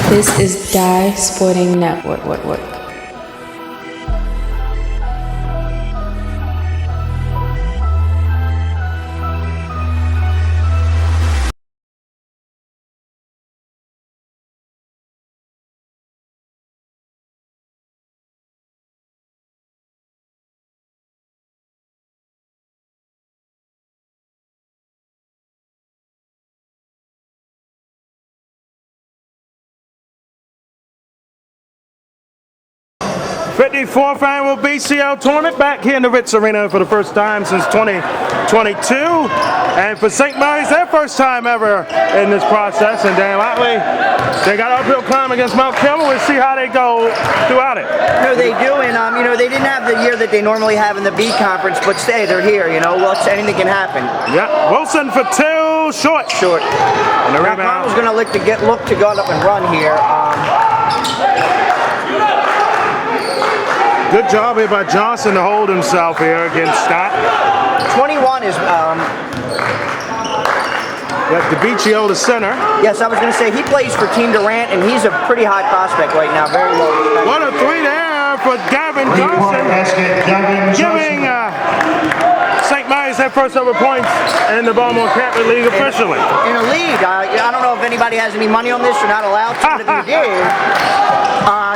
This is Dye Sporting Network. '54th Annual BCL Tournament back here in the Reitz Arena for the first time since 2022. And for St. Mary's, their first time ever in this process. And Dan Lochte, they got uphill climb against Mount Carmel. We'll see how they go throughout it. No, they do, and they didn't have the year that they normally have in the B conference, but stay, they're here. Well, anything can happen. Yeah, Wilson for two, short. And the rebound. Carmel's going to look to go up and run here. Good job here by Johnson to hold himself here against Scott. 21 is DiBiccio, the center. Yes, I was going to say he plays for Team Durant, and he's a pretty high prospect right now. Very low. What a three there for Gavin Johnson, giving St. Mary's their first ever points in the Baltimore Catholic League officially. In a league, I don't know if anybody has any money on this. You're not allowed to, but if you did,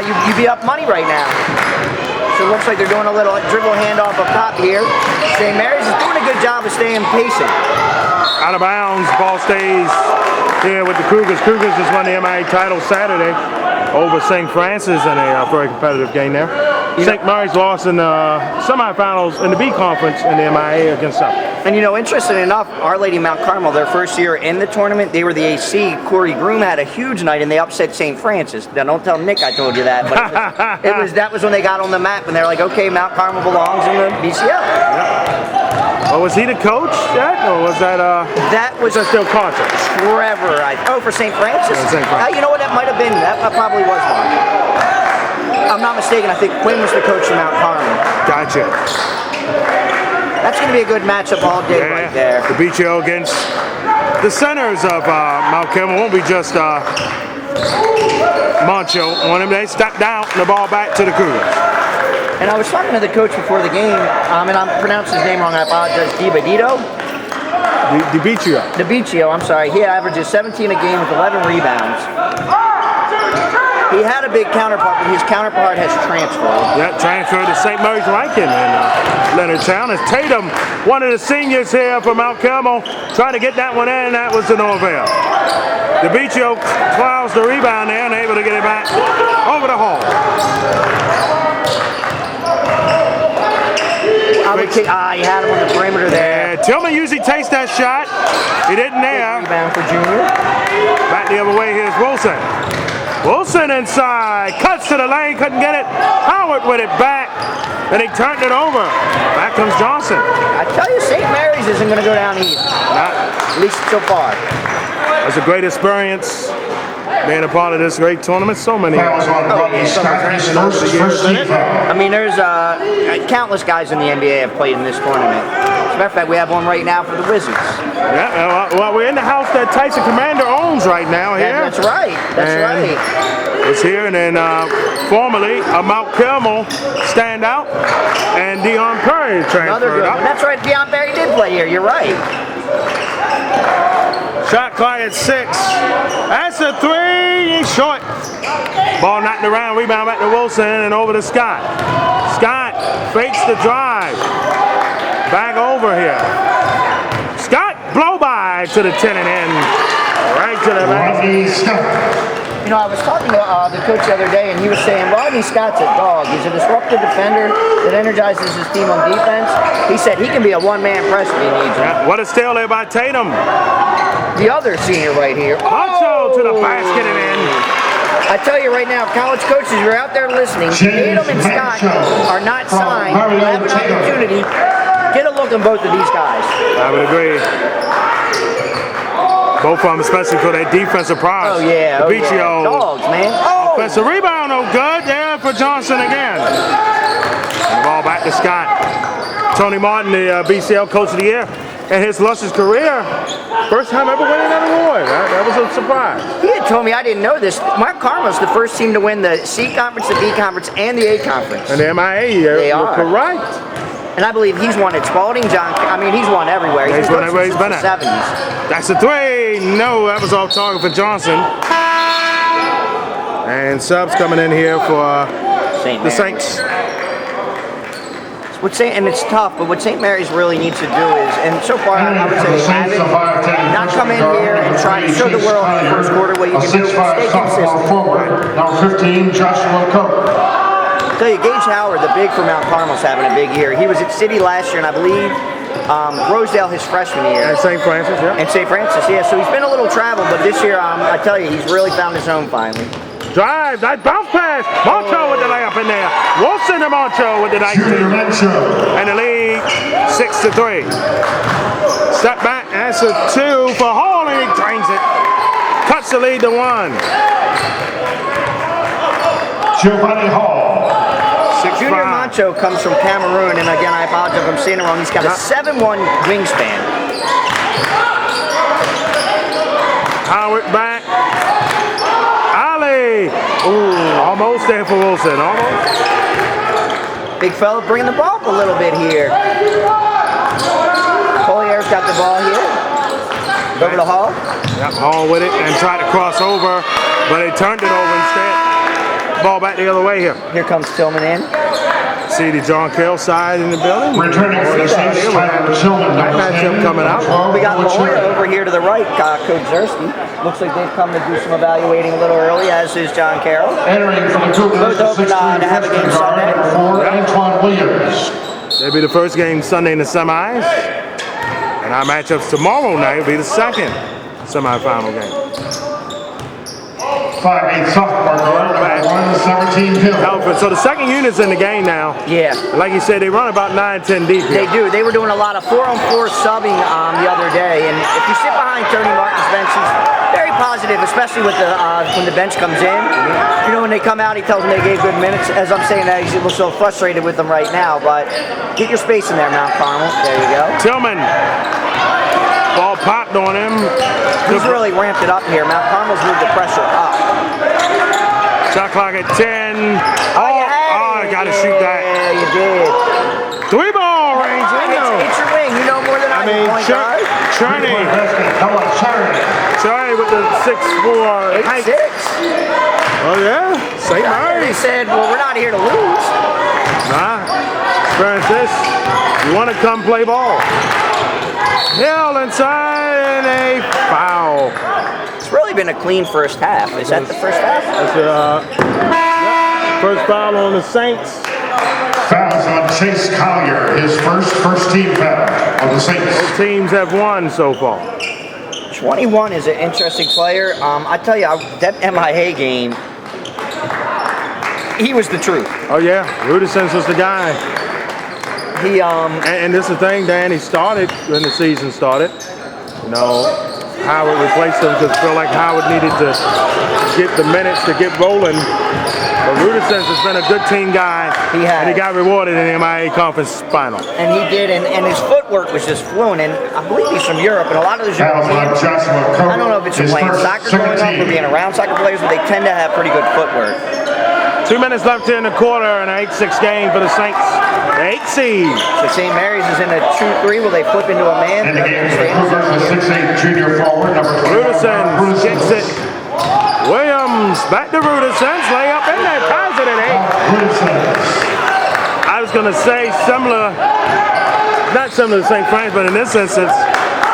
you'd be up money right now. So it looks like they're doing a little dribble handoff up top here. St. Mary's is doing a good job of staying patient. Out of bounds, ball stays here with the Cougars. Cougars just won the MIA title Saturday over St. Francis in a very competitive game there. St. Mary's lost in the semifinals in the B conference in the MIA against them. And interesting enough, Our Lady Mount Carmel, their first year in the tournament, they were the AC. Corey Groom had a huge night and they upset St. Francis. Now don't tell Nick I told you that, but that was when they got on the map and they're like, okay, Mount Carmel belongs in the BCL. Yeah. Well, was he the coach yet, or was that that was still Carter? Trevor. For St. Francis? Yeah, St. Francis. You know what, that might have been, that probably was one. I'm not mistaken, I think Quinn was the coach of Mount Carmel. Gotcha. That's going to be a good matchup all day right there. DiBiccio against the centers of Mount Carmel. Won't be just Moncho on him. They step down the ball back to the Cougars. And I was talking to the coach before the game, and I'm pronouncing his name wrong, I apologize. DiBiccio, I'm sorry. He averages 17 a game with 11 rebounds. He had a big counterpart, but his counterpart has transferred. Yeah, transferred to St. Mary's Rankin in Leonardtown. As Tatum, one of the seniors here for Mount Carmel, trying to get that one in, that was to no avail. DiBiccio clouds the rebound there and able to get it back over the hall. He had him on the perimeter there. Yeah, Tillman usually takes that shot. He didn't there. Rebound for Junior. Back the other way, here's Wilson. Wilson inside, cuts to the lane, couldn't get it. Howard with it back, and he turned it over. Back comes Johnson. I tell you, St. Mary's isn't going to go down easy. Not. At least so far. It's a great experience being a part of this great tournament. So many. There's countless guys in the NBA have played in this tournament. As a matter of fact, we have one right now for the Wizards. Yeah, well, we're in the house that Tyson Commander owns right now here. That's right. Right. It's here, and then formerly a Mount Carmel standout, and Deion Perry transferred up. That's right, Deion Perry did play here. You're right. Shot clock at 6. That's a three. He's short. Ball knocked around. Rebound back to Wilson and over to Scott. Scott fakes the drive. Back over here. Scott blow by to the 10 and in. Right to the back. I was talking to the coach the other day, and he was saying Rodney Scott's a dog. He's a disruptive defender that energizes his team on defense. He said he can be a one-man press if he needs it. What a steal there by Tatum. The other senior right here. Moncho to the basket and in. I tell you right now, college coaches, you're out there listening. Tatum and Scott are not signed. You have an opportunity. Get a look on both of these guys. I would agree. Both of them, especially for their defensive prowess. DiBiccio. Dogs, man. Offensive rebound, no good. There for Johnson again. And the ball back to Scott. Tony Martin, the BCL Coach of the Year, in his illustrious career. First time ever winning that award. boy, that was a surprise. He had told me, I didn't know this, Mount Carmel's the first team to win the C Conference, the B Conference, and the A Conference. And the MIA, you're correct. And I believe he's won at Spalding, he's won everywhere. He's won everywhere he's been at. 70s. That's a three. No, that was off target for Johnson. And subs coming in here for the Saints. And it's tough, but what St. Mary's really needs to do is, and so far I would say they haven't, not come in here and try to show the world in the first quarter what you can do, stay consistent. Number 15, Joshua Cope. I'll tell you, Gage Howard, the big for Mount Carmel's having a big year. He was at City last year, and I believe Rosedale his freshman year. And St. Francis, yeah. And St. Francis, yeah. So he's been a little traveled, but this year, I tell you, he's really found his own finally. Drive, that bounce pass. Moncho with the layup in there. Wilson and Moncho with the 19. And the lead, 6-3. Step back, that's a 2 for Hall, and he drains it. Cuts the lead to 1. Giovanni Hall. Junior Moncho comes from Cameroon, and again, I apologize if I'm saying it wrong. He's got a 7'1" wingspan. Howard back. Ooh, almost there for Wilson, almost. Big fella bringing the ball up a little bit here. Collier's got the ball here. Over to Hall. Yep, Hall with it and tried to cross over, but he turned it over instead. Ball back the other way here. Here comes Tillman in. See the John Kell side in the building. Returning for the Saints, Tyler Tillman. That matchup coming up. We got Lochte over here to the right, Coach Zersky. Looks like they've come to do some evaluating a little early, as is John Carroll. Entering for the Cougars, both open to have a game Sunday. Number 4, Antoine Williams. That'll be the first game Sunday in the semis. And our matchups tomorrow night will be the second semifinal game. 5'8" sophomore guard, number 117 Hill. So the second unit's in the game now. Yeah. Like you said, they run about 9-10 deep here. They do. They were doing a lot of 4-on-4 subbing the other day, and if you sit behind Tony Martin's bench, he's very positive, especially with the when the bench comes in. You know, when they come out, he tells them they gave good minutes. As I'm saying that, he's so frustrated with them right now, but get your space in there, Mount Carmel. There you go. Tillman. Ball popped on him. He's really ramped it up here. Mount Carmel's moved the pressure up. Shot clock at 10. I got to shoot that. Yeah, you did. 3-ball range. It's your wing. You know more than I do. Cherney. Cherney with the 6'4". 8'6". Oh, yeah? St. Mary's. They said, well, we're not here to lose. Nah. Francis, you want to come play ball. Hill inside and a foul. It's really been a clean first half. Is that the first half? That's first foul on the Saints. Fouls on Chase Collier, his first team foul on the Saints. Both teams have won so far. 21 is an interesting player. I tell you, that MIA game, he was the truth. Oh yeah, Rudisons was the guy. He and this is the thing, Dan. He started when the season started. You know, Howard replaced him because I feel like Howard needed to get the minutes to get rolling. But Rudisons has been a good team guy. He has. And he got rewarded in the MIA conference final. And he did, and his footwork was just fluent. And I believe he's from Europe, and a lot of those Europeans, I don't know if it's from playing soccer growing up or being around soccer players, but they tend to have pretty good footwork. 2 minutes left here in the quarter, and an 8-6 game for the Saints. The 8 seed. So St. Mary's is in a 2-3. Will they flip into a man? And the game is the 6'8" junior forward, number 12. Rudisons gets it. Williams back to Rudisons. Lay up in there. Ties it at 8. I was going to say similar, not similar to St. Francis, but in this instance,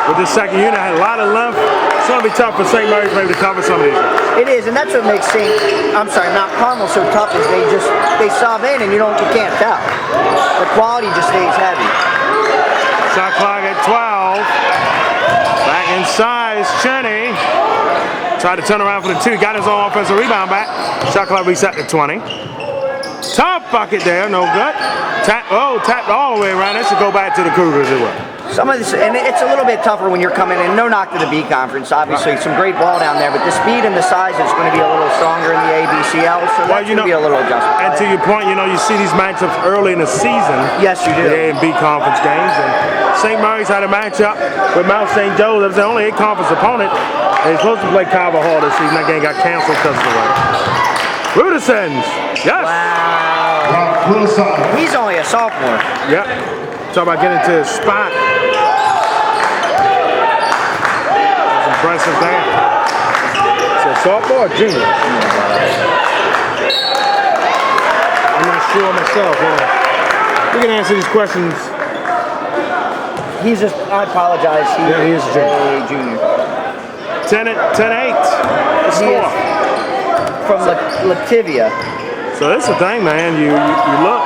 with this second unit, had a lot of length. It's going to be tough for St. Mary's maybe to cover some of these. It is, and that's what makes Mount Carmel so tough is they sub in and you can't tell. The quality just stays heavy. Shot clock at 12. Back inside is Cheney. Tried to turn around for the 2. Got his own offensive rebound back. Shot clock reset to 20. Tough bucket there, no good. Tapped all the way around. That should go back to the Cougars as well. Some of this, and it's a little bit tougher when you're coming in. No knock to the B Conference, obviously, some great ball down there, but the speed and the size is going to be a little stronger in the ABCL, so that's going to be a little adjustment. And to your point, you see these matchups early in the season. Yes, you do. The A and B Conference games, and St. Mary's had a matchup with Mount St. Joe. That was the only A Conference opponent. They're supposed to play Carmel Hall this season. That game got canceled because of the weather. Rudison's. Yes. Wow. He's only a sophomore. Yep. Talk about getting to his spot. That's impressive there. So sophomore or junior? I'm not sure myself. We can answer these questions. He's just, I apologize. He is a junior. 10-8. The score. From Lativia. So that's the thing, man. You look,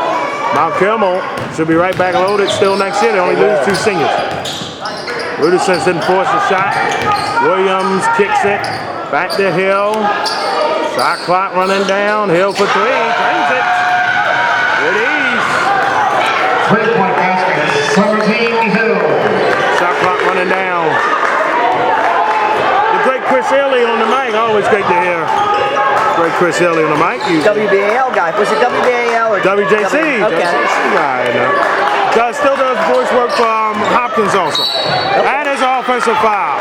Mount Carmel should be right back loaded still next year. They only lose 2 seniors. Rudison didn't force the shot. Williams kicks it. Back to Hill. Shot clock running down. Hill for 3. Drains it. Good ease. 3-point basket. 17 Hill. Shot clock running down. The great Chris Haley on the mic. Always great to hear. Great Chris Haley on the mic. WBAL guy. Was it WBAL or WJC? Okay. WJC guy. Still does voice work for Hopkins also. And his offensive foul.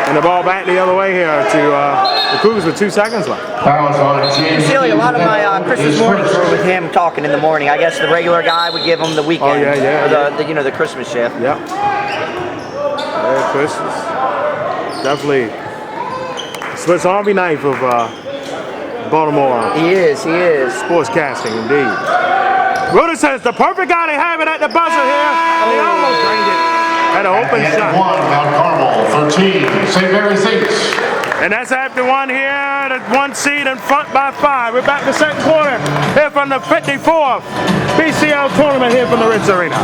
And the ball back the other way here to the Cougars with 2 seconds left. Silly, a lot of my Christmas mornings were with him talking in the morning. I guess the regular guy would give him the weekend. Oh, yeah. Or the Christmas shift. Yep. Yeah, Christmas. Definitely Swiss Army knife of Baltimore. He is. Sportscasting, indeed. Rudison is the perfect guy to have it at the buzzer here. He almost drained it. Had an open shot. 1, Mount Carmel, 13, St. Mary's Reitz. And that's after 1 here, the 1 seed in front by 5. We're back to second quarter here from the 54th BCL tournament here from the Reitz Arena.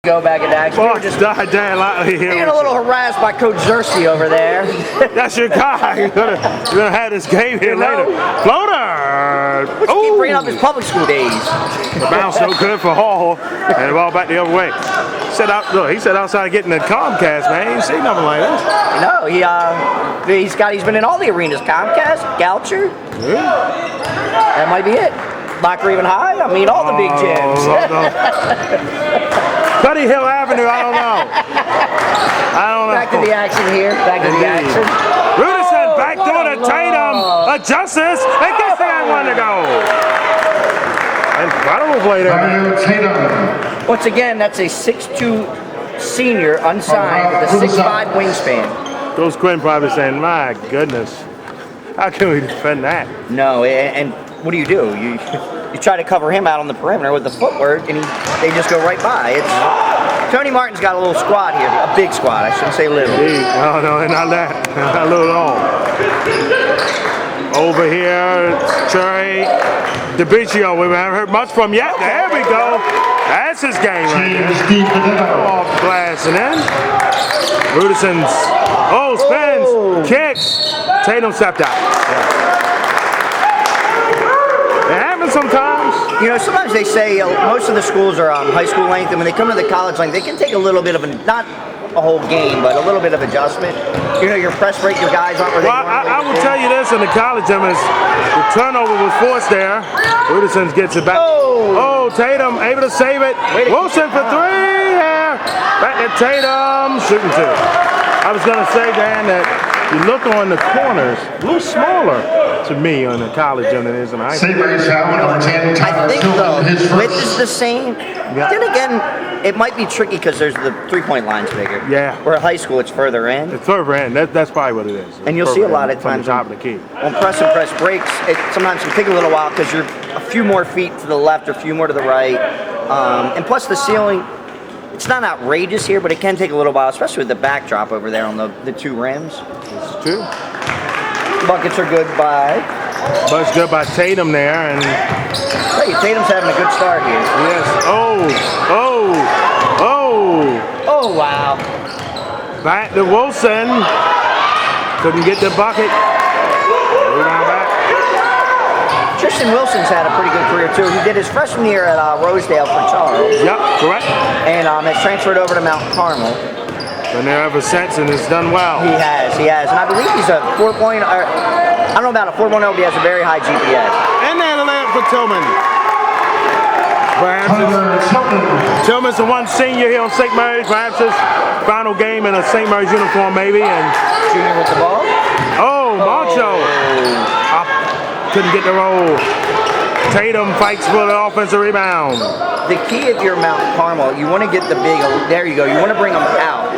Go back at action. Oh, just died down lightly here. Being a little harassed by Coach Zersky over there. That's your guy. You're gonna have this game here later. Floater. Keep bringing up his public school days. The bounce no good for Hall, and the ball back the other way. He said outside getting the Comcast, man. He didn't see nothing like this. No, he's been in all the arenas. Comcast, Goucher. Yeah. That might be it. Locker even high. I mean, all the big gyms. Buddy Hill Avenue, I don't know. Back to the action here. Back to the action. Rudison back door to Tatum. Adjusts this and gets that one to go. Incredible play there. Tatum. Once again, that's a 6'2" senior, unsigned, with a 6'5" wingspan. Those Quinn probably saying, my goodness, how can we defend that? No, and what do? You try to cover him out on the perimeter with the footwork, and they just go right by. Tony Martin's got a little squad here, a big squad. I shouldn't say little. Indeed. No, not that. Not little at all. Over here, Cherry DiBiccio. We haven't heard much from yet. There we go. That's his game right there. Off glass and in. Rudison's. Spins. Kicks. Tatum stepped out. It happens sometimes. Sometimes they say most of the schools are high school length, and when they come to the college length, they can take a little bit of not a whole game, but a little bit of adjustment. Your press break, your guys aren't where they want. I will tell you this in the college gym is the turnover was forced there. Rudison gets it back. Tatum able to save it. Wilson for 3 here. Back to Tatum, shooting 2. I was going to say, Dan, that you look on the corners, a little smaller to me on the college gym than it is in high school. I think the width is the same. Yeah. Then again, it might be tricky because there's the 3-point line's bigger. Yeah. Where at high school, it's further in. It's further in. That's probably what it is. And you'll see a lot of times from the top of the key. On press and press breaks, it sometimes can take a little while because you're a few more feet to the left or a few more to the right. And plus the ceiling, It's not outrageous here, but it can take a little while, especially with the backdrop over there on the two rims. It's true. Buckets are good by. Buckets good by Tatum there, and hey, Tatum's having a good start here. yes. Oh. Oh wow. Back to Wilson. Couldn't get the bucket. Rebound back. Tristan Wilson's had a pretty good career too. He did his freshman year at Rosedale for Charles. Yep, correct. And has transferred over to Mount Carmel. Been there ever since and has done well. He has. And I believe he's a 4.0. I don't know about a 4.0, but he has a very high GPA. And then a layup for Tillman. Perhaps Tillman's the one senior here on St. Mary's. Perhaps his final game in a St. Mary's uniform, maybe. And junior with the ball. Oh, Macho. Couldn't get the roll. Tatum fights for the offensive rebound. The key if you're Mount Carmel, you want to get the big. There you go. You want to bring them out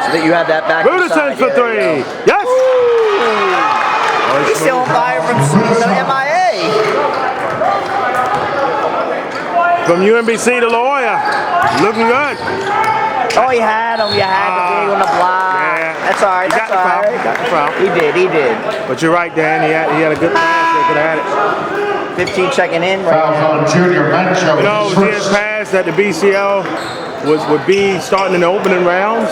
so that you have that back. Rudison for three. Yes. He's still on fire from MIA. From UMBC to La Jolla. Looking good. Oh, he had him. You had the big on the block. Yeah. That's all right. That's all right. Got the foul. He did. But you're right, Dan. He had a good pass. They could have had it. 15 checking in. Fouls on Junior Mancho. You know, his pass that the BCL would be starting in the opening rounds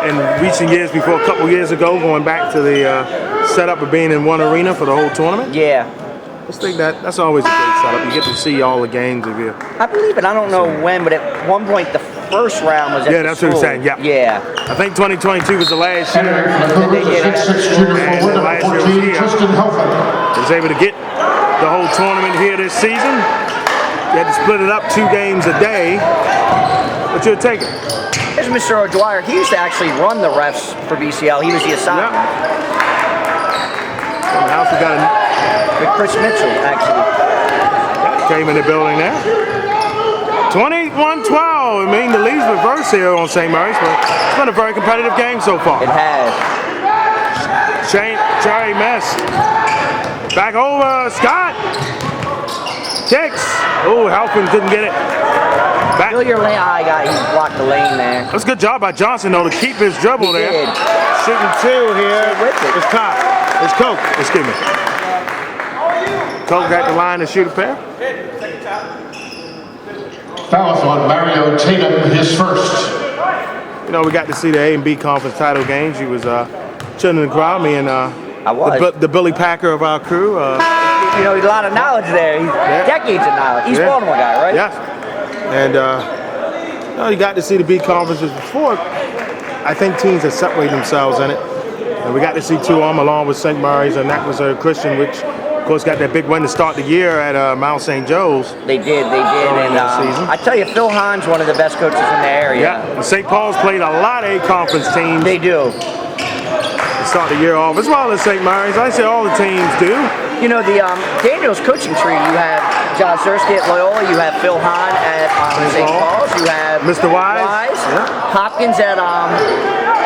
in recent years before, a couple years ago, going back to the setup of being in one arena for the whole tournament. Yeah. Let's think that's always a great setup. You get to see all the games of you. I believe it. I don't know when, but at one point the first round was at the that's school. what I'm saying. Yeah. Yeah. I think 2022 was the last year. Was able to get the whole tournament here this season. You had to split it up 2 games a day, but you'll take it. Here's Mr. O'Dwyer. He used to actually run the refs for BCL. He was the assignment. And House got With Chris Mitchell, actually. came in the building there. 21-12. I mean, the lead's reversed here on St. Mary's, but it's been a very competitive game so far. It has. Cherry missed. Back over, Scott. Kicks. Oh, Halpin couldn't get it. Back. Fill your lane. He blocked the lane there. That's a good job by Johnson, though, to keep his dribble there. Did. Shooting 2 here. With it. It's Cobb. It's Coke. Excuse me. Coke got the line to shoot a pair. Fouls on Mario Tatum, his first. You know, we got to see the A and B conference title games. He was chilling in the crowd. Me and I was. the Billy Packer of our crew. You know, a lot of knowledge there. Decades of knowledge. He's a Baltimore guy, right? Yes. And you got to see the B conferences before. I think teams have separated themselves in it. And we got to see 2 of them along with St. Mary's, and that was Christian, which of course got that big win to start the year at Mount St. Joe's. They did. And I tell you, Phil Hahn's one of the best coaches in the area. Yeah, and St. Paul's played a lot of A-conference teams. They do. To start the year off, as well as St. Mary's. I say all the teams do. You know, the Daniels coaching tree, you have John Sersky at Loyola, you have Phil Hahn at St. Paul's, you have Mr. Wise. Hopkins at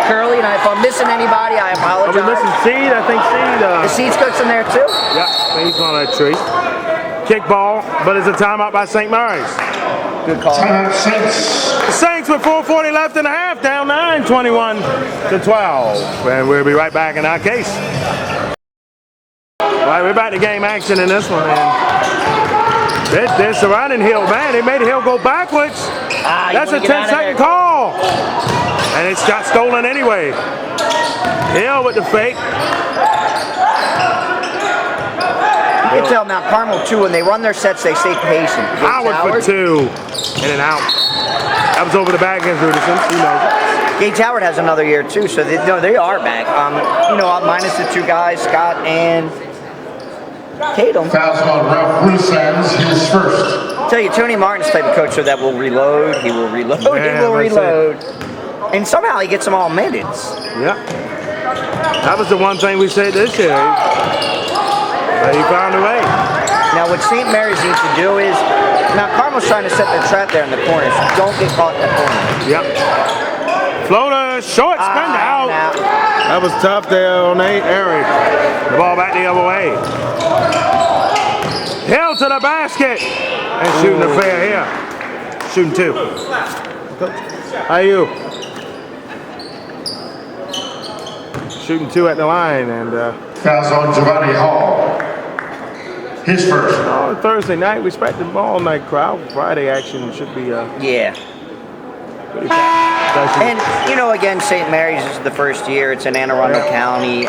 Curly, and if I'm missing anybody, I apologize. Are we missing Seed? I think Seed. The Seed's coach in there too? Yeah, he's on that tree. Kick ball, but it's a timeout by St. Mary's. Good call. The Saints with 4:40 left in the half, down 9, 21-12. And we'll be right back in our case. All right, we're back to game action in this one, man. They're surrounding Hill, man. They made Hill go backwards. That's a 10-second call. And it's got stolen anyway. Hill with the fake. You can tell Mount Carmel too, when they run their sets, they stay patient. Howard for 2. In and out. That was over the back against Rudison. Who knows? Gage Howard has another year too, so they are back. Minus the 2 guys, Scott and Tatum. Fouls on Ralph Rusans, his first. I tell you, Tony Martin's the type of coach that will reload. He will reload. Yeah, he will reload. And somehow he gets them all minutes. Yeah. That was the one thing we said this year. But he found a way. Now, what St. Mary's needs to do is, Mount Carmel's trying to set their trap there in the corners. Don't get caught in the corner. Yep. Floater, short, spin out. That was tough there on Eric. The ball back the other way. Hill to the basket. And shooting the fair here. Shooting 2. Coach, how are you? Shooting 2 at the line, and Fouls on Giovanni Hall. His first. Thursday night, we expect the all night crowd. Friday action should be Yeah. pretty packed. And, you know, again, St. Mary's is the first year. It's in Anne Arundel County.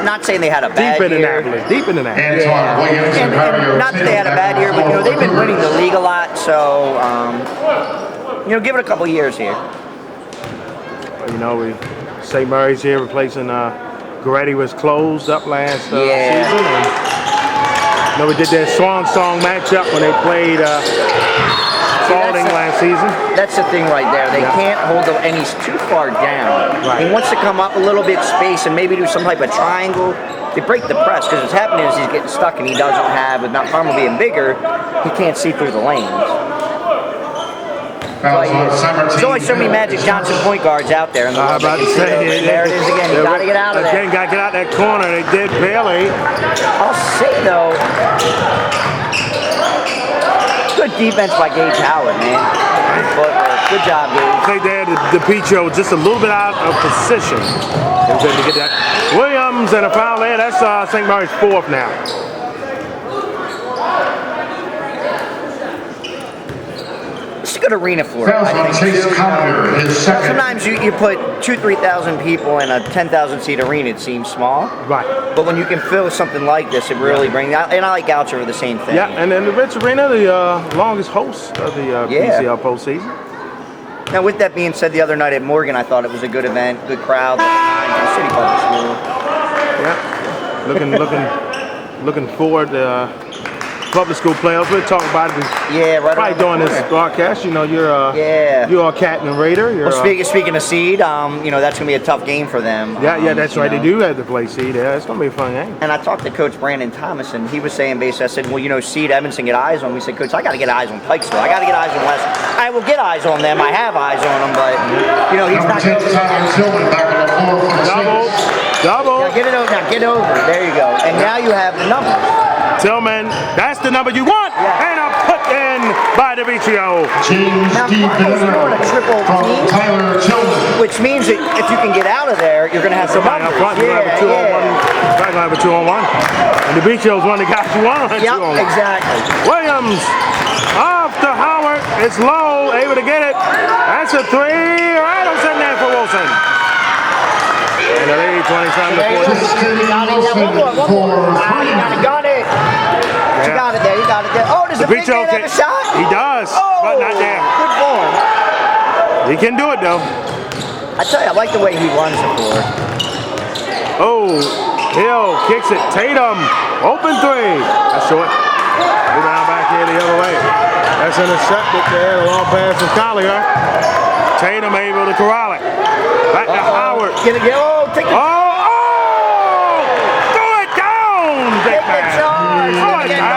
Not saying they had a bad Deep in year. Annapolis. Deep in Annapolis. Antoine Williams and Mario. Not that they had a bad year, but, you know, they've been winning the league a lot. So, you know, give it a couple years here. You know, St. Mary's here replacing Goretti was closed up last season. And, you know, we did that Swan Song matchup when they played Spalding last season. That's the thing right there. They can't hold the, and he's too far down. Right. He wants to come up a little bit space and maybe do some type of triangle. They break the press because what's happening is he's getting stuck and he doesn't have, with Mount Carmel being bigger, he can't see through the lanes. There's only so many Magic Johnson point guards out there in the world. About to say, there it is again. You got to get out of there. Again, got to get out that corner. They did barely. I'll say though, good defense by Gage Howard, man. Good footwork. Good job, Gage. I think they had the Picho just a little bit out of position. They was able to get that. Williams and a foul there. That's St. Mary's 4th now. It's a good arena for it. Fouls on Chase Collier, his second. Sometimes you put 2,000-3,000 people in a 10,000 seat arena, it seems small. Right. But when you can fill something like this, it really brings out. And I like Goucher for the same thing. Yeah, and then the Reitz Arena, the longest host of the BCL postseason. Now, with that being said, the other night at Morgan, I thought it was a good event, good crowd. City Public School. Yeah, looking forward to public school playoffs. We'll talk about it. Yeah, right. Probably during this broadcast. You know, you're a Cat and Raider. You're, well, speaking of seed, you know, that's gonna be a tough game for them. Yeah, that's right. They do have to play seed. Yeah, it's gonna be a fun game. And I talked to Coach Brandon Thomas, and he was saying basically, I said, well, you know, seed Evanston get eyes on me. He said, Coach, I got to get eyes on Pikesville. I got to get eyes on West. I will get eyes on them. I have eyes on them, but you know, he's not. Double. Now get it over. Now get over. There you go. And now you have the number. Tillman, that's the number you want. Yeah. And a put in by DeVicio. James D. Scored a triple team, Tyler Tillman. which means that if you can get out of there, you're going to have some Somebody up front. You're going to have a 2-on-1. You're going to have a 2-on-1. And DeVicio's one that got you on. Yep, exactly. Williams off to Howard. It's low. Able to get it. That's a 3. Right on sitting there for Wilson. And the lead 20-something to 40. Got it. You got it there. You got it there. Oh, does the big man have a shot? He does, but not there. Good form. He can do it though. I tell you, I like the way he runs the floor. Oh, Hill kicks it. Tatum, open 3. That's short. Rebound back here the other way. That's intercepted there. A long pass from Collier. Tatum able to corral it. Back to Howard. Get it, take it. Throw it down, big man. Throw it down.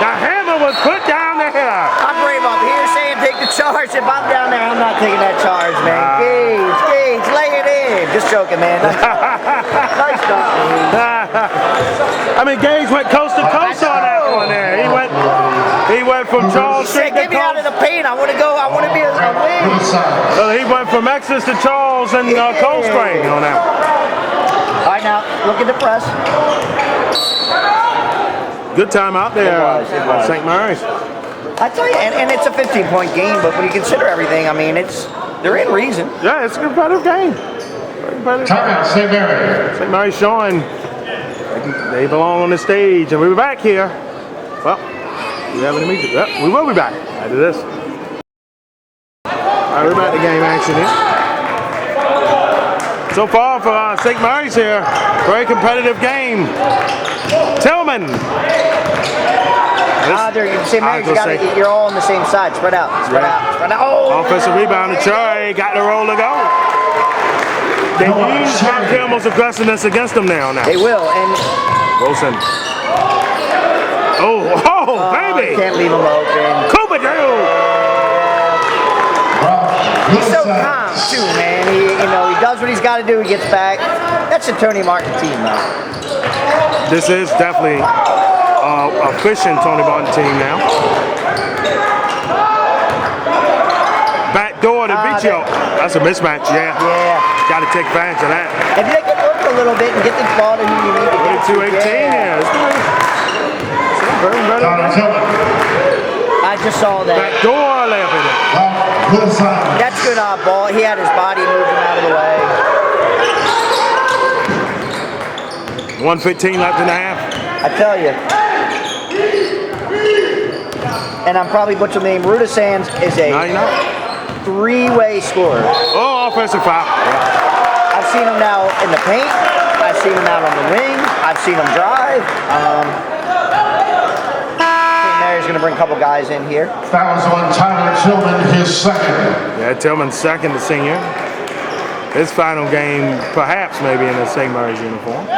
The hammer was put down there. I'm brave up here saying take the charge. If I'm down there, I'm not taking that charge, man. Gage, lay it in. Just joking, man. Nice dunk, I mean, Gage went coast to coast on that one there. He went from Charles Street to get me out of the paint. I want to go. I want to be a wing. So he went from Exodus to Charles and Cold Spring on that. All right, now look at the press. Good time out there, It was. St. Mary's. I tell you, and it's a 15-point game, but when you consider everything, I mean, they're in reason. Yeah, it's a competitive game. Timeout, St. Mary. St. Mary's showing they belong on the stage, and we'll be back here. Well, we have any music? Yep, we will be back after this. All right, we're back to game action here. So far for St. Mary's here, very competitive game. Tillman. St. Mary's, you're all on the same side. Spread out. Spread out. Oh! Offensive rebound to Troy. Got the roll to go. They use Mark Campbell's aggressiveness against them now. They will. And Wilson. Oh, baby. Can't leave him open. Cooper Drew. He's so calm too, man. He does what he's got to do. He gets back. That's a Tony Martin team, though. This is definitely a efficient Tony Martin team now. Back door to Vicio. That's a mismatch, yeah. Got to take advantage of that. If they can work a little bit and get the ball to who you need to get to. 22-18, yeah. I just saw that. Back door layup in it. That's good ball. He had his body moving out of the way. 1:15 left in the half. I tell you. And I'm probably butchering the name. Ruda Sands is a three-way scorer. Oh, offensive foul. I've seen him now in the paint. I've seen him out on the wing. I've seen him drive. Mary's going to bring a couple guys in here. Fouls on Tyler Tillman, his second. Yeah, Tillman's second, the senior. His final game, perhaps maybe in the St. Mary's uniform.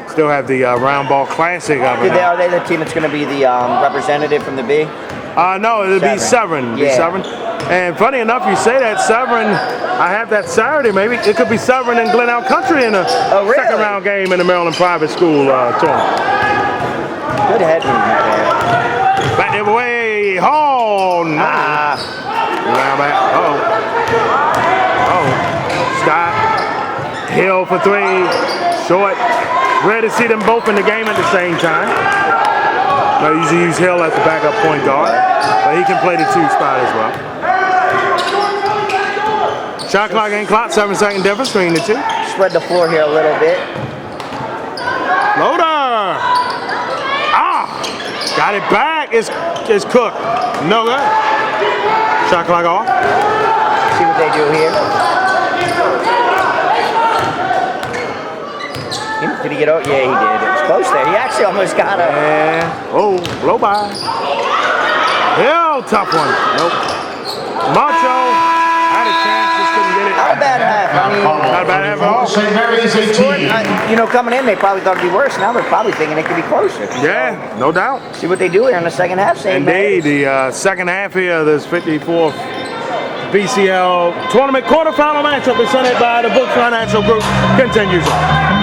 Still have the Round Ball Classic up. Are they the team that's going to be the representative from the B? No, it'll be Severn. And funny enough, you say that Severn. I have that Saturday. Maybe it could be Severn and Glenelg Country in a second round game in the Maryland Private School tournament. Good head movement there. Back the other way. Oh no! Round back. Scott Hill for three. Short. Rare to see them both in the game at the same time. I usually use Hill as the backup point guard, but he can play the 2 spot as well. Shot clock ain't clock, 7-second difference between the two. Spread the floor here a little bit. Loader! Got it back. It's Cook. No good. Shot clock off. See what they do here. Did he get out? Yeah, he did. It was close there. He actually almost got it. Oh, blow by. Hill, tough one. Nope. Macho had a chance, just couldn't get it. Not a bad half. Not a bad half at all. St. Mary's 18. Coming in, they probably thought it'd be worse. Now they're probably thinking it could be closer. Yeah, no doubt. See what they do here in the second half. Indeed, the second half here of this 54th BCL Tournament Quarterfinal matchup presented by the Book Financial Group continues on.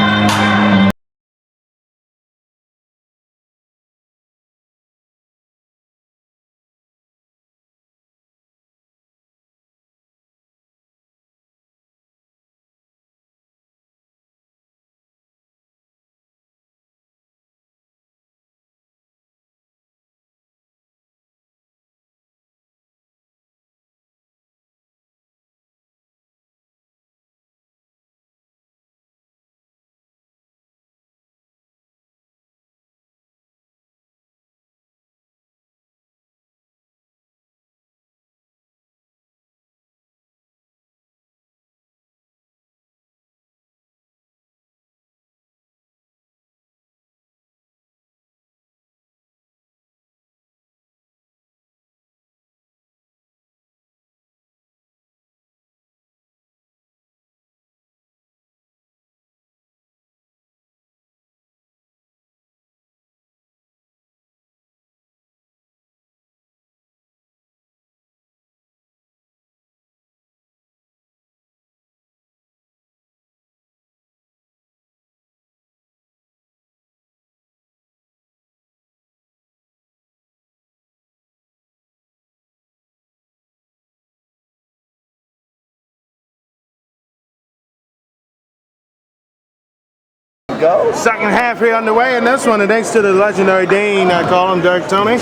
Go. Second half here underway in this one, and thanks to the legendary Dean, I call him Derek Tony.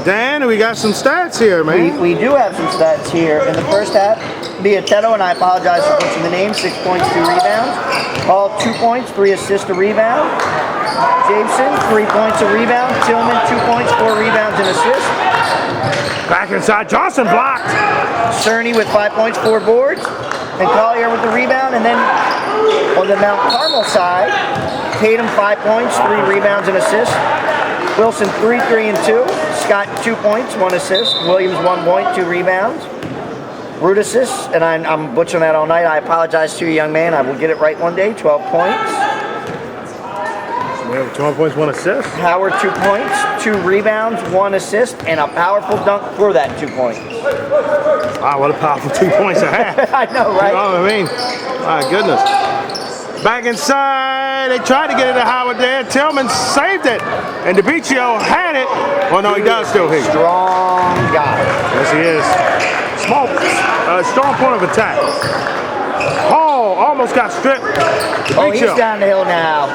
Dan, we got some stats here, man. We do have some stats here. In the first half, Biatetto, and I apologize for butchering the name, 6 points, 2 rebounds. All 2 points, 3 assists, a rebound. Jameson, 3 points, a rebound. Tillman, 2 points, 4 rebounds, and assists. Back inside, Johnson blocked. Cerny with 5 points, 4 boards. And Collier with the rebound, and then on the Mount Carmel side, Tatum 5 points, 3 rebounds and assists. Wilson 3 and 2. Scott 2 points, 1 assist. Williams 1 point, 2 rebounds. Root assists, and I'm butchering that all night. I apologize to you, young man. I will get it right one day. 12 points. We have 12 points, 1 assist. Howard 2 points, 2 rebounds, 1 assist, and a powerful dunk for that 2 points. Wow, what a powerful 2 points a half. I know, right? You know what I mean? My goodness. Back inside. there. They tried to get it to Howard there. Tillman saved it. And DiBicio had it. Well, no, he does still hit. Strong guy. Yes, he is. Strong point of attack. Hall almost got stripped. Oh, he's down the hill now.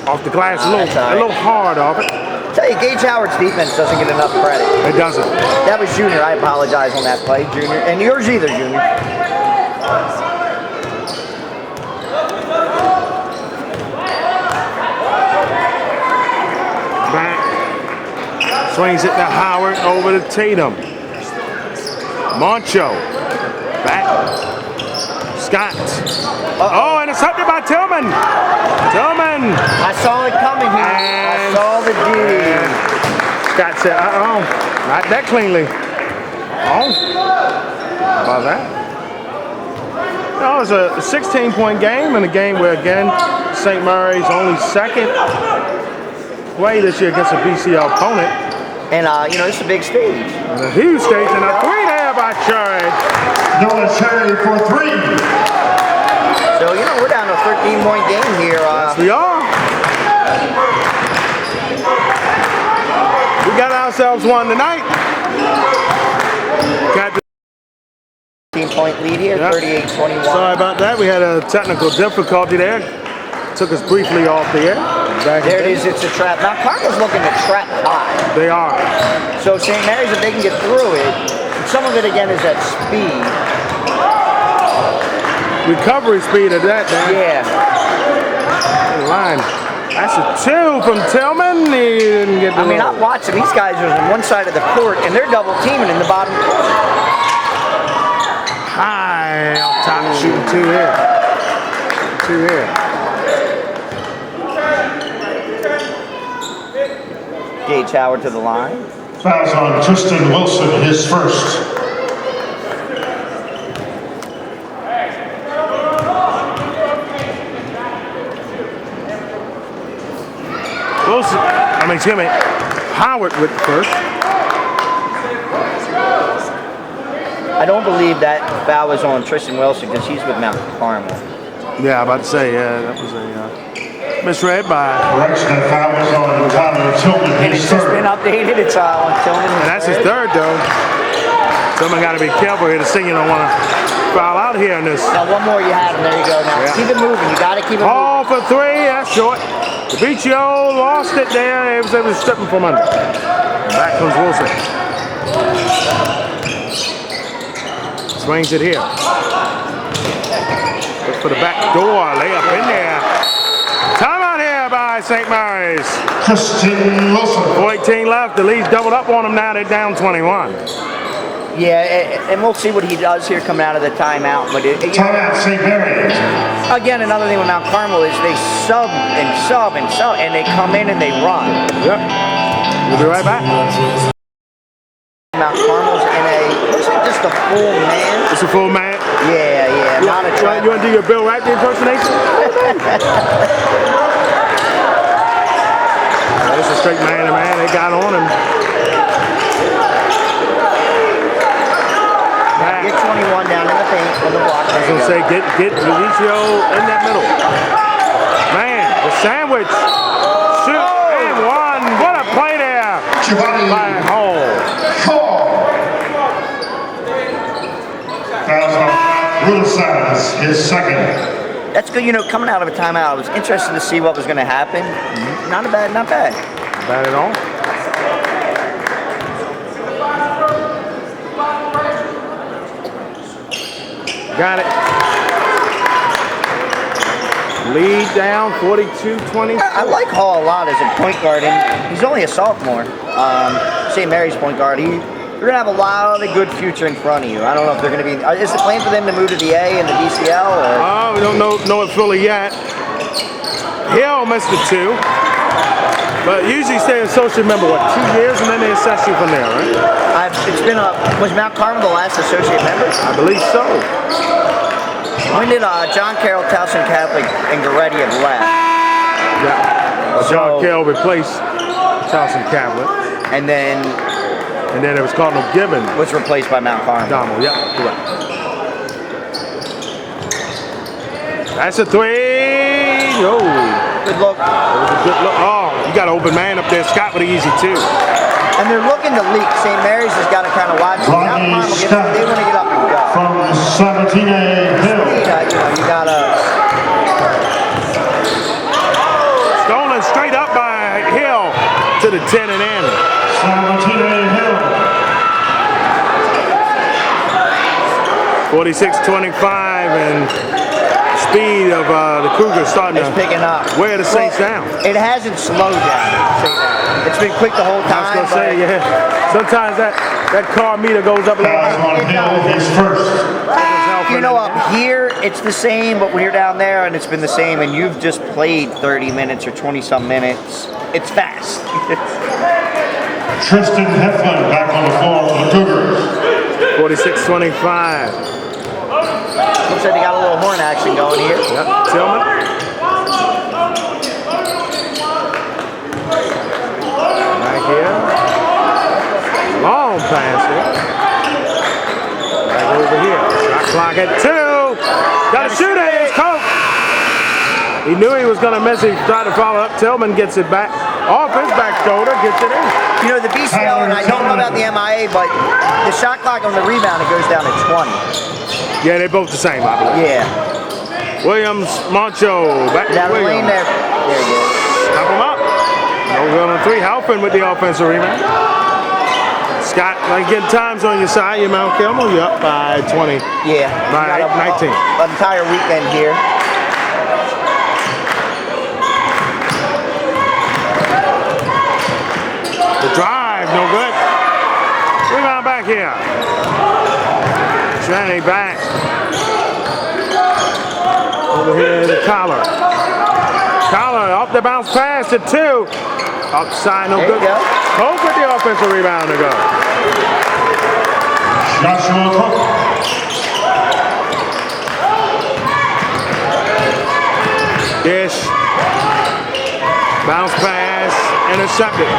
Off the glass, a right. little hard off it. Tell you, Gage Howard's defense doesn't get enough credit. It doesn't. That was Junior. I apologize on that play, Junior. And yours either, Junior. Back. Swings it to Howard over to Tatum. Moncho. Back. Scott. Oh, intercepted by Tillman. Tillman. I saw it coming here. I saw the D. Scott said, not that cleanly. Oh, how about that? No, it was a 16-point game in a game where, again, St. Mary's only second play this year against a BCL opponent. And, this is a big stage. And a huge stage, and a three there by Cherry. Noah Cherry for 3. So, we're down to a 13-point game here. Yes, we are. We got ourselves one tonight. Got the 15-point lead here, 38-21. Sorry about that. We had a technical difficulty there. Took us briefly off the air. There it is. It's a trap. Now, Carmel's looking to trap high. They are. So, St. Mary's, if they can get through it, some of it, again, is that speed. Recovery speed of that, man. Yeah. Line. That's a 2 from Tillman. He didn't get the I'm watching. These guys are on one side of the court, and they're double teaming in the bottom court. High off top, shooting 2 here. 2 here. Gage Howard to the line. Fouls on Tristan Wilson, his first. Howard with the first. I don't believe that foul was on Tristan Wilson because he's with Mount Carmel. Yeah, I'm about to say, that was a misread by. Correction, that foul was on Tyler Tillman, And his it's just third. been updated. It's on Tillman. And that's his third, though. Someone got to be careful here. The senior don't want to foul out here in this. Now, one more you had him. There you go. Now, keep it moving. You got to keep it Hall moving. for 3. That's short. DiBicio lost it there. He was able to strip him from under. Back comes Wilson. Swings it here. Look for the back door. Layup in there. Timeout here by St. Mary's. Tristan Wilson. 4:18 left. The lead's doubled up on them now. They're down 21. Yeah, and we'll see what he does here coming out of the timeout. But Timeout, St. Mary's. Again, another thing with Mount Carmel is they sub, and they come in and they run. Yep. We'll be right back. Mount Carmel's in looks like just a full man. It's a full man. Yeah, not a trap. You want to do your Bill Rackney impersonation? It's a straight man-to-man. They got on him. Get 21 down in the paint on the block. I was going to say, get DiBicio in that middle. Man, the sandwich. Shoot and one. What a play there. By Hall. Fouls on Crusader, his second. That's good. Coming out of a timeout, I was interested to see what was going to happen. Not bad. Not bad at all. Got it. Lead down 42-20. I like Hall a lot as a point guard, and he's only a sophomore. St. Mary's point guard. You're going to have a lot of good future in front of you. I don't know if they're going to be. Is the plan for them to move to the A and the BCL? Or? We don't know it fully yet. Hill missed the 2. But usually stay an associate member, 2 years, and then they assess you from there, right? Was Mount Carmel the last associate member? I believe so. When did John Carroll, Towson Catholic, and Goretti have left? Yeah. John Carroll replaced Towson Catholic. And then it was Cardinal Gibbon. Was replaced by Mount Carmel. Donald, yeah, correct. That's a 3. Oh. Good look. It was a good look. Oh, you got an open man up there. Scott with the easy 2. And they're looking to leak. St. Mary's has got to kind of watch. They want to get up and go. From 17A Hill. You got to. Stolen straight up by Hill to the 10 and in. 17A Hill. 46-25 and speed of the Cougars starting It's to picking up. wear the Saints down. It hasn't slowed down. It's been quick the whole time. I was gonna say, yeah. Sometimes that car meter goes up a little bit. On Hill is first. Up here it's the same, but when you're down there and it's been the same, and you've just played 30 minutes or 20-some minutes, it's fast. Tristan Heflin back on the floor for the Cougars. 46-25. Looks like they got a little horn action going here. Yep, Tillman. Right here. Long pass here. Right over here. Shot clock at 2. Got to shoot it. It's Coke. He knew he was going to miss. He tried to follow up. Tillman gets it back. Off his back shoulder. Gets it in. The BCL, and I don't know about the MIA, but the shot clock on the rebound, it goes down to 20. Yeah, they're both the same, I believe. Yeah. Williams, Moncho, back to Down the Williams. lane there. There you go. Stop him up. No good on 3. Halpin with the offensive rebound. Scott, getting times on your side. You're Mount Carmel. You're up by 20. Yeah. By 19. An entire weekend here. The drive, no good. Rebound back here. Johnny back. Over here to Collar. Collar off the bounce pass to 2. Upside, no There good. you go. Coke with the offensive rebound to go. Joshua Cook. Dish. Bounce pass. Intercepted.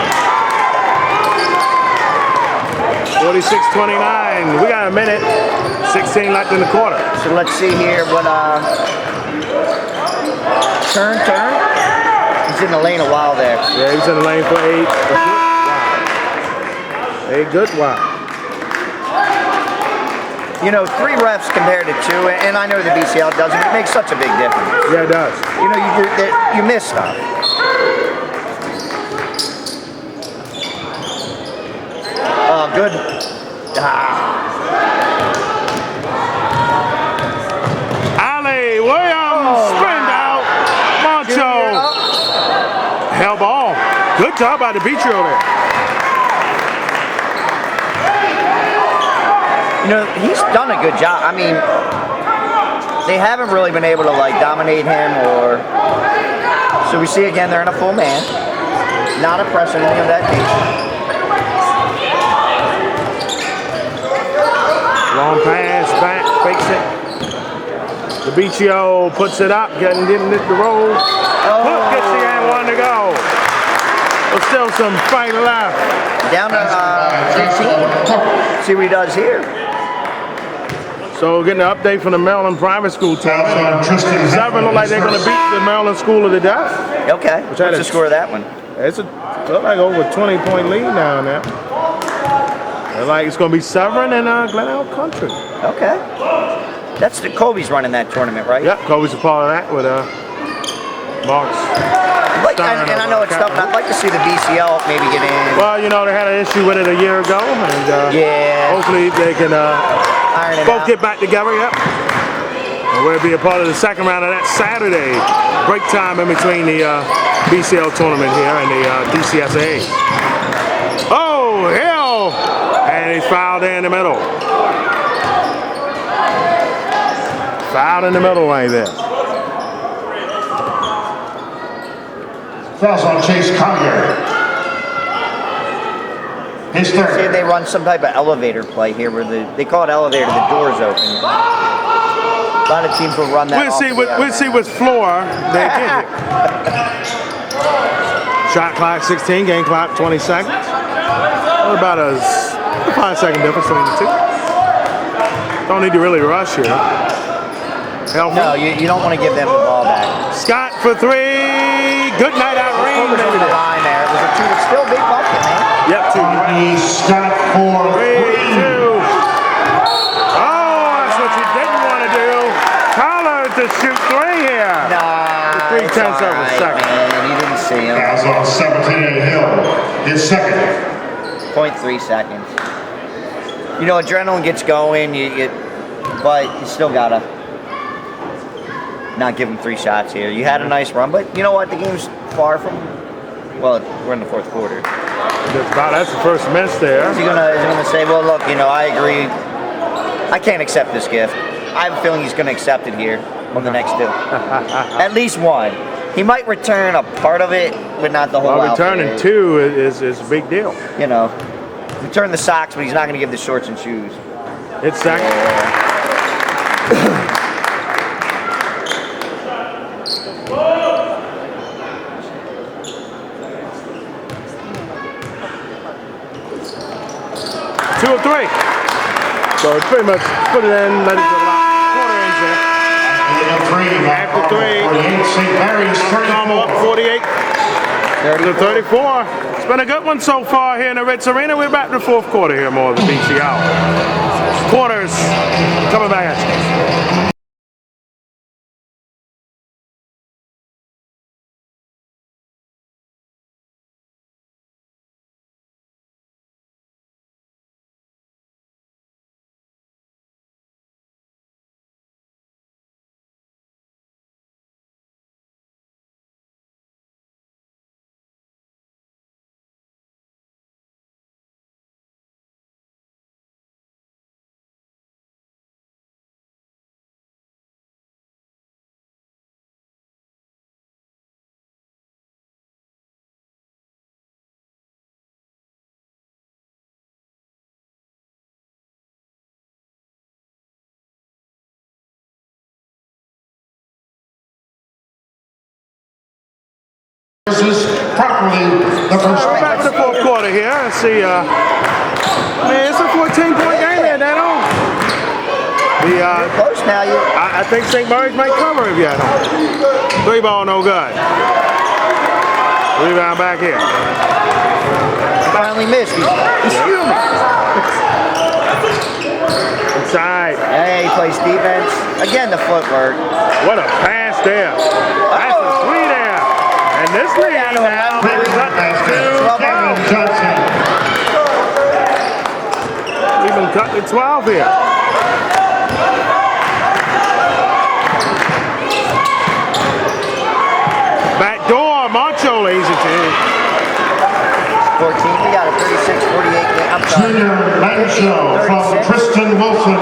46-29. We got a minute. 16 left in the quarter. So let's see here what turn. He's in the lane a while there. Yeah, he's in the lane for 8. A good while. 3 refs compared to 2, and I know the BCL doesn't. It makes such a big difference. Yeah, it does. You miss stuff. Oh, good. Ali Williams, spinned out. Moncho. Hell ball. Good job by the Beach there. He's done a good job. I mean, they haven't really been able to dominate him, or so we see again. They're in a full man, not a press or anything of that nature. Long pass back, fakes it. The BCO puts it up, didn't hit the roll. Hook gets the and 1 to go. There's still some fight left. Down to 18. See what he does here. So getting an update from the Maryland private school team. Severn look like they're going to beat the Maryland School of the Deaf. Okay. What's the score of that one? It's look like over a 20-point lead now. They're like it's going to be Severn and Glen Country. Okay. That's the Kobe's running that tournament, right? Yep, Kobe's a part of that with Marks. And I know it's tough. I'd like to see the BCL maybe get in. Well, they had an issue with it a year ago, and hopefully they can both get back together. Yep. And we'll be a part of the second round of that Saturday break time in between the BCL tournament here and the DCSA. Oh, Hill! And he's fouled in the middle. Fouled in the middle right there. Fouls on Chase Collier. His See third. if they run some type of elevator play here where they call it elevator, the door's open. A lot of teams will run that. We'll see which floor they get. Shot clock 16, game clock 20 seconds. About a 5-second difference between the two. Don't need to really rush here. No, you don't want to give them the ball back. Scott for 3. good night out rain. Over the line there. It was a 2. It's still a big bucket, man. Yep, 2. He's Scott for 3, 2. Oh, that's what you didn't want to do. Collar to shoot 3 here. Nah, 3/10 of a second. Man. You didn't see him. fouls on 17 Hill. His second. 0.3 seconds. You know, adrenaline gets going, but you still gotta not give him 3 shots here. You had a nice run, but you know what? The game's far from. Well, we're in the 4th quarter. That's the first miss there. Is he gonna say, well, look, you know, I agree. I can't accept this gift. I have a feeling he's gonna accept it here on the next 2. At least 1. He might return a part of it, but not the whole Well, outfit. returning 2 is a big deal. You know, return the socks, but he's not gonna give the shorts and shoes. It's second. Yeah. 2 or 3. So it's pretty much put it in, let it go out. Quarter ends there. After 3. 48, St. Mary's Carmel 34. up 48. 34. It's been a good one so far here in the Reitz Arena. We're back to the 4th quarter here, more of the BCL. Quarters coming back at you. Properly the first We're back to the 4th quarter here. Let's see. Man, it's a 14-point game here, Dano. Close now, you. I think St. Mary's might cover if you had home. 3 ball, no good. Rebound back here. Finally missed. He's human. Inside. Hey, he plays defense. Again, the footwork. What a pass there. That's a 3 there. And this lead now is up to Johnson. We've been cut to 12 here. Back door, Macho lays it to 14. We got a 36-48 game. I'm sorry. Junior Mancho from 36. Tristan Wilson.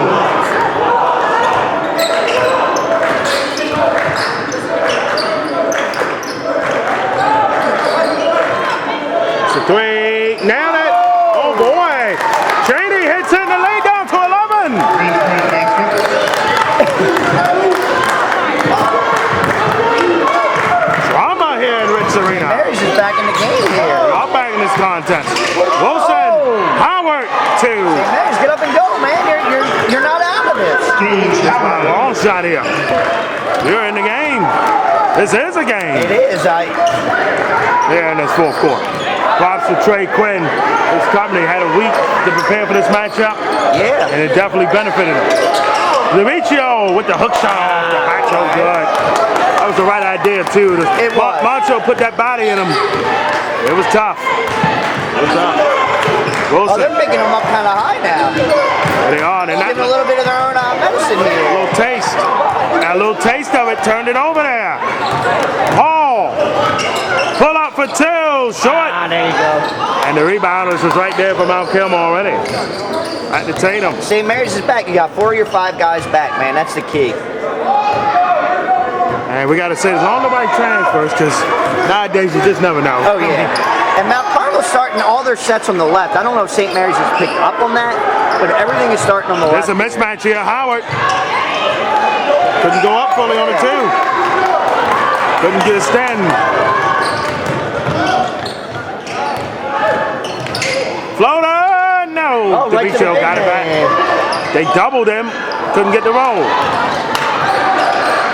It's a 3. Nailed it. Oh boy. Cheney hits it and the lay down to 11. Drama here in Reitz Arena. Mary's is back in the game here. All back in this contest. Wilson, Howard, 2. Hey, Mary's, get up and go, man. You're not out of this. Long shot here. You're in the game. This is a game. It is. Here in this 4th quarter. Props to Trey Quinn. His company had a week to prepare for this matchup. Yeah. And it definitely benefited him. Demetrio with the hook shot off the back. So good. That was the right idea, too. It was. Macho put that body in him. It was tough. It was tough. Oh, Wilson. they're picking them up kind of high now. They are. They're not Getting a little bit of their own medicine a here. little taste. Got a little taste of it. Turned it over there. Hall. Pull up for 2. Short. There you go. And the rebounders was right there for Mount Kilmore already. At the Tatum. St. Mary's is back. You got 4 of your 5 guys back, man. That's the key. And we got to say, as long as nobody transfers, because nowadays you just never know. Oh, yeah. And Mount Carmel's starting all their sets on the left. I don't know if St. Mary's has picked up on that, but everything is starting on the There's left. a mismatch here. Howard couldn't go up fully on the 2. Couldn't get a stand. Floater, no. Oh, right to the Demetrio big got it back. man. They doubled him. Couldn't get the roll.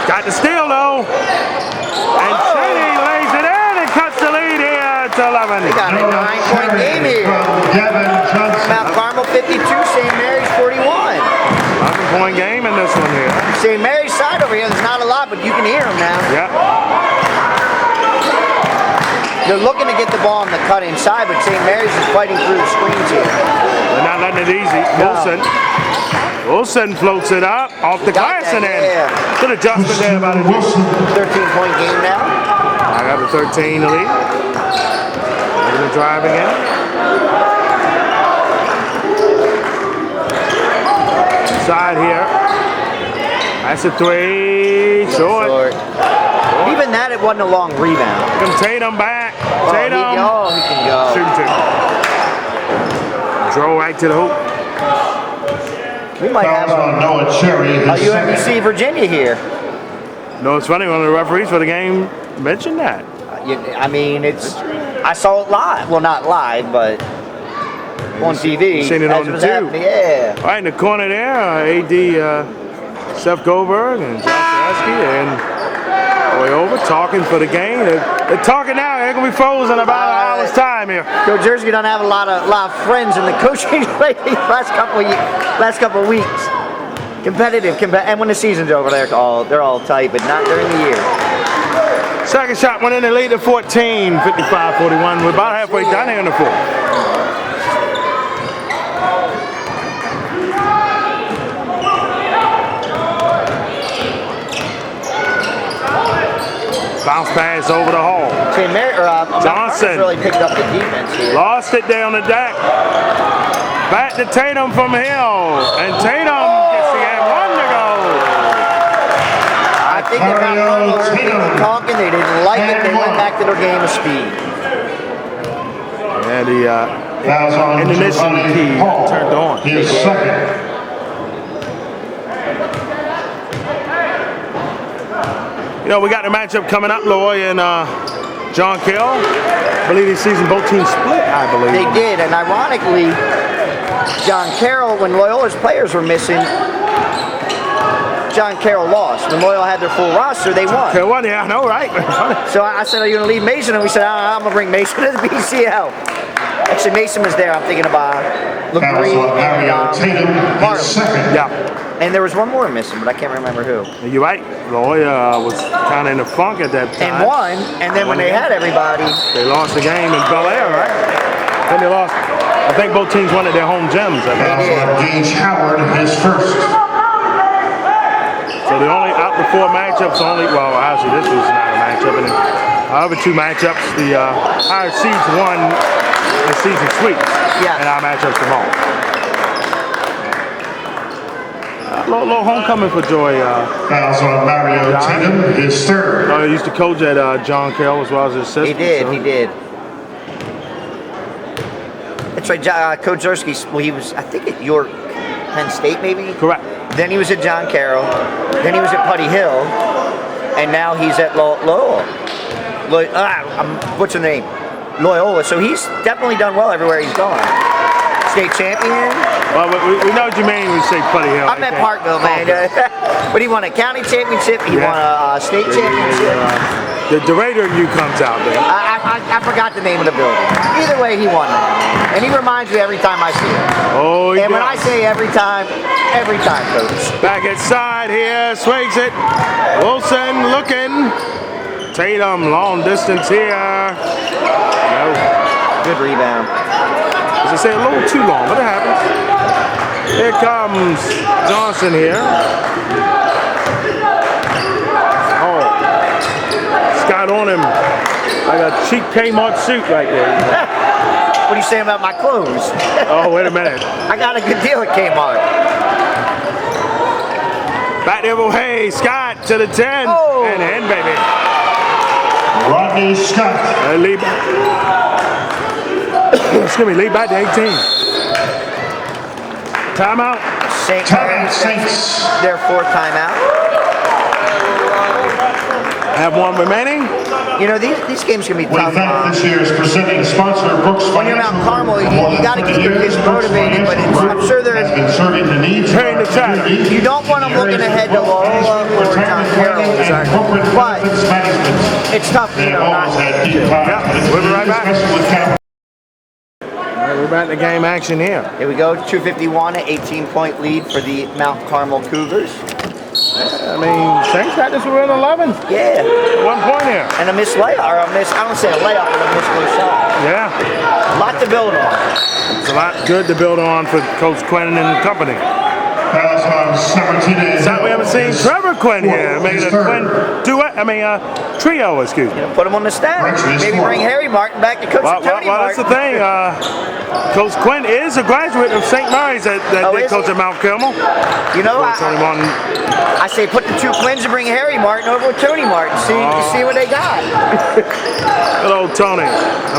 Got the steal though. And Cheney lays it in. 11. They got a 9-point game here. Mount Carmel 52, St. Mary's 41. 11-point game in this one here. St. Mary's side over here, there's not a lot, but you can hear them now. Yep. They're looking to get the ball on the cut inside, but St. Mary's is fighting through the screens here. They're not letting it easy. Wilson floats it up off the glass and in. Good adjustment there by the 13-point game now. I got the 13 to lead. They're going to drive again. Side here. That's a 3. Short. Even that, it wasn't a long rebound. Look at Tatum back. Tatum. He can go. Shooting. Draw right to the hoop. We might have a UMBC Virginia here. No, it's funny, one of the referees for the game mentioned that. I mean, I saw it live. Well, not live, but on TV. You seen it on the tube. Yeah. Right in the corner there, AD Seth Goldberg and John Karaski and way over talking for the game. They're talking now. They're going to be frozen about an hour's time here. Coach Jersey don't have a lot of friends in the coaching lately. last couple of weeks. Competitive, and when the season's over, they're all tight, but not during the year. Second shot went in the lead at 14, 55-41. We're about halfway done here in the fourth. Bounce pass over the hall. Johnson really picked up the defense here. Lost it there on the deck. Back to Tatum from Hill, and Tatum gets the and 1 to go. I think they got people talking. They didn't like it. They went back to their game of speed. And the intermission key turned on. He is second. You know, we got the matchup coming up, Loy and John Carroll. I believe this season both teams split, I believe. They did, and ironically, John Carroll, when Loyola's players were missing, John Carroll lost. When Loyola had their full roster, they won. Carroll won, yeah, I know, right? So I said, are you going to leave Mason? And we said, I'm going to bring Mason to the BCL. Actually, Mason was there. I'm thinking about LeGree and second. Yeah. And there was one more missing, but I can't remember who. You're right. Loy was kind of in the funk at that time. And won, and then when they had everybody, they lost the game in Bel Air, right? Then they lost. I think both teams won at their home gyms. Gage Howard is first. So the only out the 4 matchups, well, actually this was not a matchup. And the other 2 matchups, the higher seeds won the season sweep. Yeah. And our matchups from home. A little homecoming for Joy. Fouls on Mario Tatum, his third. He used to coach at John Carroll as well as his assistant. he did. That's right, Coach Zersky, well, he was, I think, at York, Penn State, maybe? Correct. Then he was at John Carroll. Then he was at Putty Hill. And now he's at Loyola. What's the name? Loyola. So he's definitely done well everywhere he's gone. State champion. Well, we know what you mean when you say Putty Hill. I'm at Parkville, man. But he won a county championship. He won a state championship. The Raider in you comes out there. I forgot the name of the building. Either way, he won that. And he reminds me every time I see him. Oh, he And when does. I say every time, Coach. Back inside here, swings it. Wilson looking. Tatum, long distance here. No. Good rebound. As I say, a little too long, but it happens. Here comes Johnson here. Oh, Scott on him like a cheap Kmart suit right there. What are you saying about my clothes? Oh, wait a minute. I got a good deal at Kmart. Back there, hey, Scott to the 10. Oh. And in, baby. Rodney Scott. Lead back. Excuse me, lead back to 18. Timeout. St. Saints. Their 4th timeout. Have 1 remaining. You know, these games can be We tough. thank this year's presenting sponsor, Brooks When you're Mount Financial. Carmel, For you more than got to 30 keep your kids years, Brooks motivated, but Financial I'm sure Group has been serving the needs of Train our the chatter. community. you don't want them looking ahead to Loyola or John Carroll. Corporate But benefits management. it's tough, They you have know, always not had deep ties, we'll be right back. especially with Cal. All right, we're back to game action here. Here we go, 251, an 18-point lead for the Mount Carmel Cougars. I mean, Saints got this within 11. Yeah, 1 point here. and a missed layup, or a miss, I don't say a layup, but a missed low shot. Yeah, A lot to build on. it's a lot good to build on for Coach Quinn and company. Fouls on 17 So we haven't seen Trevor Quinn here, making a Quinn duet. Trio, excuse me. Put him on the staff. Maybe bring Harry Martin back to coach Tony Well, that's the Martin. thing. Coach Quinn is a graduate of St. Mary's that did coach at Mount Carmel. You know, Tony Martin. I say put the two Quins and bring Harry Martin over with Tony Martin. See what they got. Good old Tony.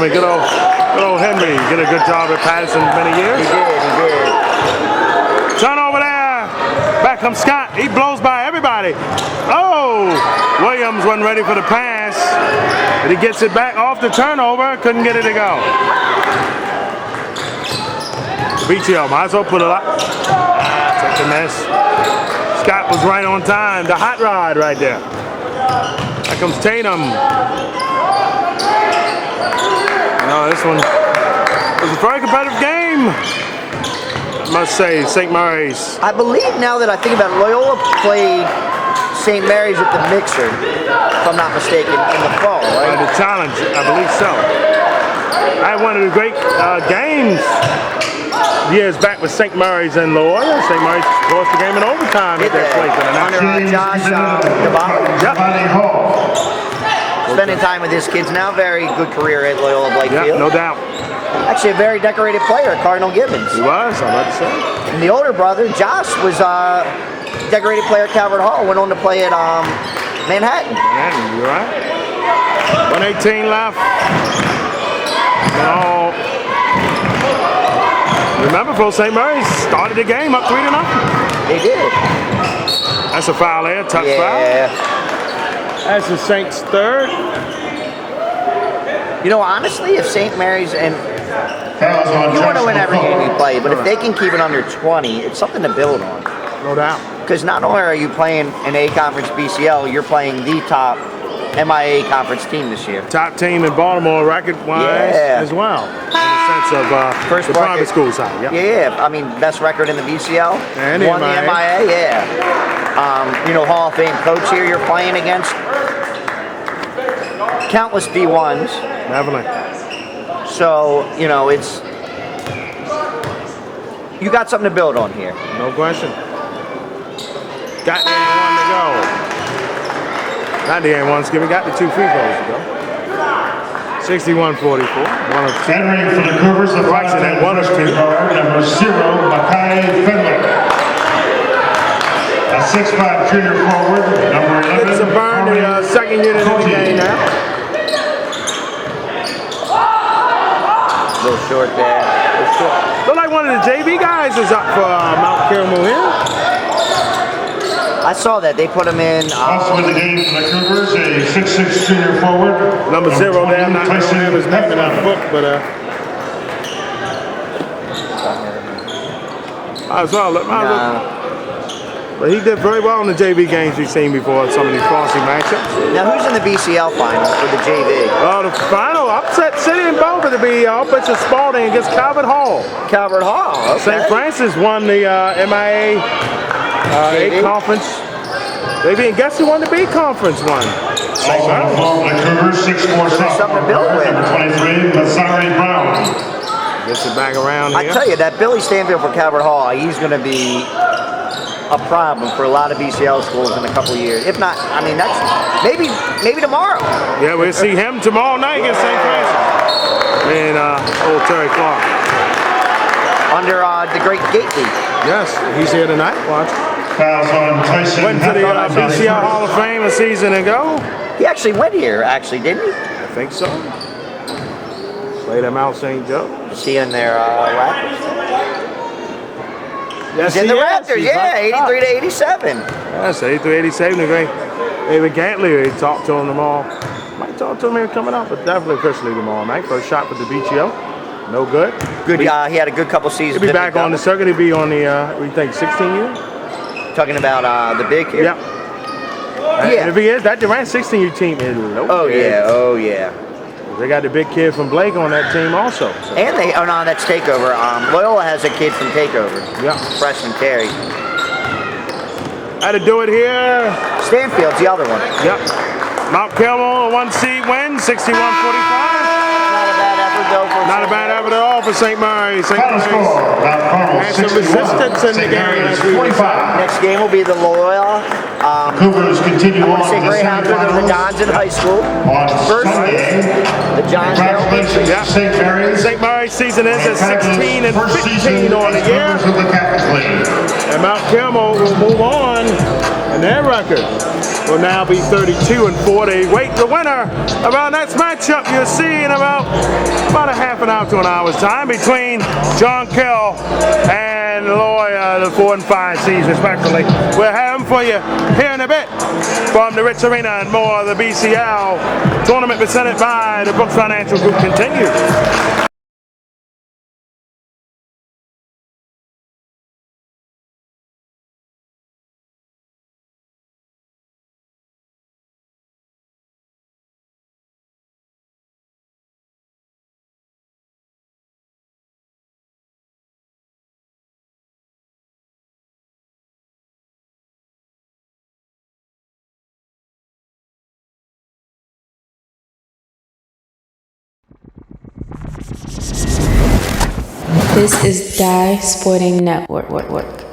Good old Henry. Did a good job at Patterson many years. He did. Turnover there. Back comes Scott. He blows by everybody. Oh, Williams wasn't ready for the pass. But he gets it back off the turnover. Couldn't get it to go. BCL might as well put it up. Take the miss. Scott was right on time. The hot rod right there. Here comes Tatum. No, this one was a very competitive game. I must say, St. Mary's. I believe now that I think about it, Loyola played St. Mary's at the Mixer, if I'm not mistaken, in the fall, right? The challenge, I believe so. I had one of the great games years back with St. Mary's and Loyola. St. Mary's lost the game in overtime at their place. Under Josh Devon. Giovanni Hall. Spending time with his kids now. Very good career at Loyola Blakefield. Yeah, no doubt. Actually, a very decorated player, Cardinal Gibbons. He was, I'm about to say. And the older brother, Josh, was a decorated player at Calvert Hall. Went on to play at Manhattan. Manhattan, you're right. 118 left. No. Remember, for St. Mary's started the game up 3-0. They did. That's a foul there, touch Yeah. foul. That's the Saints' third. You know, honestly, if St. Mary's and Fouls on you want to win Jackson every game you Cole. play, but if they can keep it under 20, it's something to build on. No doubt. Because not only are you playing an A Conference BCL, you're playing the top MIA Conference team this year. Top team in Baltimore record-wise as well. In the sense of First the bracket. private school side. Yep. Yeah, I mean, best record in the BCL. And the won the MIA. MIA, yeah. You know, Hall of Fame coach here you're playing against. Countless D1s. Definitely. So, you know, you got something to build on here. No question. Got the one to go. Not the game one, excuse me. Got the 2 free throws to go. 61-44. One of two. Entering for the Cougars, the Correction, that one of two. guard, number 0, Makai Fenwick. A 6'5" junior forward, number 11. It's a burn, the second unit of the game now. A little short there. Look like one of the JV guys is up for Mount Carmel here. I saw that. They put him in. Also in the game for the Cougars, a 6'6" junior forward. Number 0 there. I'm not going to Tyson have his name in our book, but might as well. But he did very well in the JV games we've seen before, some of these Fossey matchups. Now, who's in the BCL final for the JV? Well, the final upset city in Boulder to be Bishop Spalding against Calvert Hall. Calvert Hall. Okay. St. Francis won the MIA A conference. And guess who won the B conference one? Also involved in the Cougars, 6'4" something to build with. number 23, Lazari Brown. Gets it back around here. I tell you, that Billy Stanfield for Calvert Hall, he's going to be a problem for a lot of BCL schools in a couple years. If not, I mean, that's maybe tomorrow. Yeah, we'll see him tomorrow night against St. Francis. And old Terry Clark. Under the great Gately. Yes, he's here tonight. Watch. Fouls on Tyson. Went to the BCL Hall of Fame a season ago. He actually went here, didn't he? I think so. Played at Mount St. Joe. Is he in their Raptors? Yes, He's in the he is. Raptors, He's yeah, right up. 83 to 87. Yes, 83, 87. The great David Gantley, he talked to him tomorrow. Might talked to him here coming up, but definitely officially tomorrow night. First shot for the BCL. No good. Good. He had a good couple seasons. He'll be back on the circuit. He'll be on the, we think, 16 years? Talking about the big kid? Yeah. And if he is, that Durant 16U team is low. Oh, yeah. Oh, yeah. They got the big kid from Blake on that team also. So. And they, oh no, that's Takeover. Loyola has a kid from Takeover. Yeah. Freshman Terry. Had to do it here. Stanfield's the other one. Yep. Mount Carmel, a 1 seed win, 61-45. Not a bad effort at all for St. Mary's. St. Mary's has some resistance in the game. Next game will be the Loyola. Cougars continue on to the Greyhounds are the Johns in high school. On First, Sunday, the Johns. congratulations to St. Mary's. St. Mary's season is at 16 and 15 on the year. And Mount Carmel will move on, and their record will now be 32 and 40. Wait, the winner of our next matchup you'll see in about a half an hour to an hour's time between John Kell and Loya, the 4 and 5 seeds respectively. We'll have them for you here in a bit from the Reitz Arena, and more of the BCL tournament presented by the Brooks Financial Group continues. This is Die Sporting Network.